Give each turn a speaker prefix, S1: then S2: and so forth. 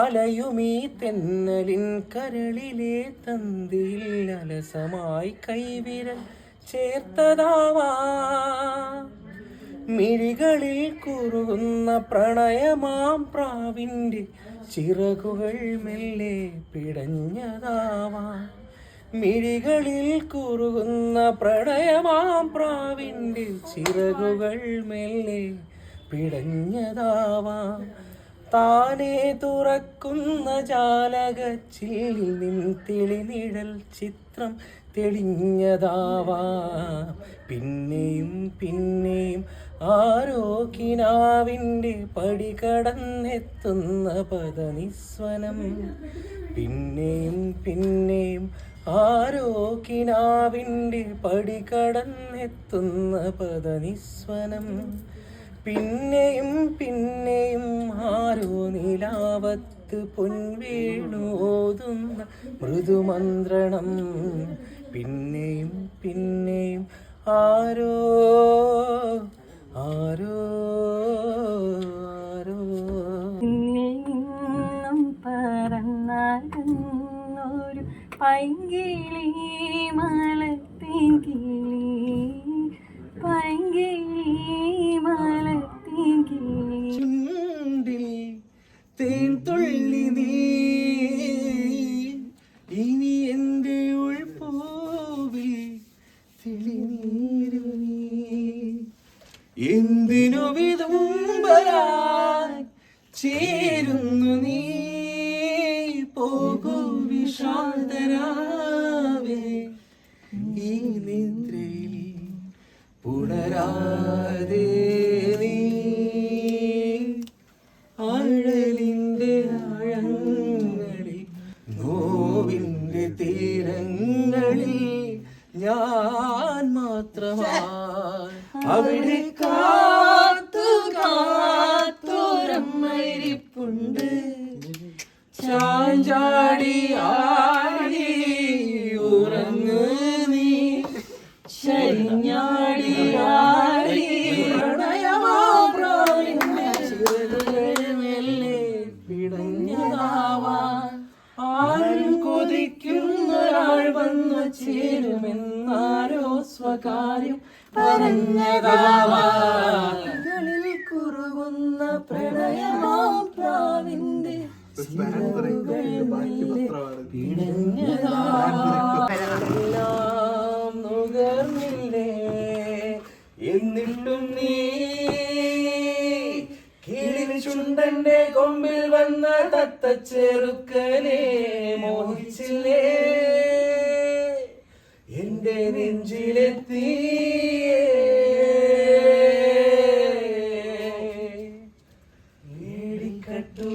S1: അലയുമീ തെന്നലിൻ കരളിലെ തന്തിയിൽ അലസമായി കൈവിരൽ ചേർത്തതാവാ. മിഴികളിൽ കുറുകുന്ന പ്രണയമാം പ്രാവിൻ്റെ ചിറകുകൾ മെല്ലെ പിടഞ്ഞതാവാ. മിഴികളിൽ കുറുകുന്ന പ്രണയമാം പ്രാവിൻ്റെ ചിറകുകൾ മെല്ലെ പിടഞ്ഞതാവാ. താനേ തുറക്കുന്ന ജാലകച്ചില്ലിൽ നിൻ തെളിനിഴൽ ചിത്രം തെളിഞ്ഞതാവാ. പിന്നെയും പിന്നെയും ആരോ കിനാവിൻ്റെ പടി കടന്നെത്തുന്ന പദനിസ്വനം. പിന്നെയും പിന്നെയും ആരോ കിനാവിൻ്റെ പടി കടന്നെത്തുന്ന പദനിസ്വനം. പിന്നെയും പിന്നെയും ആരോ നിലാവത്ത് പൊൻവേണോതുന്ന മൃദുമന്ത്രണം. പിന്നെയും പിന്നെയും ആരോ ആരോ ആരോ
S2: പറന്നൊരു പൈങ്കിളി മലത്തിൻ കിളി, പൈങ്കിളി മലത്തിൻ കിളി.
S1: ചുണ്ടിൽ തേൻ തുള്ളി നീ, ഇനി എൻ്റെ ഉൾപ്പൂവിൽ തെളിനീരു നീ. എന്തിനു വിതുമ്പലായി ചേരുന്നു നീ, പോകൂ വിഷാദരാവേ. ഈ നിദ്രയിൽ പുണരാതെ നീ ആഴലിൻ്റെ ആഴങ്ങളിൽ നോവിൻ്റെ തീരങ്ങളിൽ ഞാൻ മാത്രമായി അവിടെ കാത്തു കാത്തോരമ്മയിരിപ്പുണ്ട്. ചാഞ്ചാടി ആടി ഉറങ്ങ് നീ, ശരിഞ്ഞാടി ആടി പ്രണയമാപ്രാവിന്റെ ചിറകുകൾ മെല്ലെ പിടഞ്ഞതാവാൻ. ആരും കൊതിക്കുന്നൊരാൾ വന്നു ചേരുമെന്നാരോ സ്വകാര്യം പറഞ്ഞതാവാൻ. കളിൽ കുറുകുന്ന പ്രണയമാപ്രാവിന്റെ ചിറകുകൾ മെല്ലെ പിടഞ്ഞതാവാൻ. നുകർന്നില്ലേ എന്നിട്ടും നീ കിളിച്ചുണ്ടന്റെ കൊമ്പിൽ വന്ന തത്തച്ചെറുക്കനെ മോഹിച്ചില്ലേ. എന്റെ നെഞ്ചിലെത്തി വേടിക്കട്ടു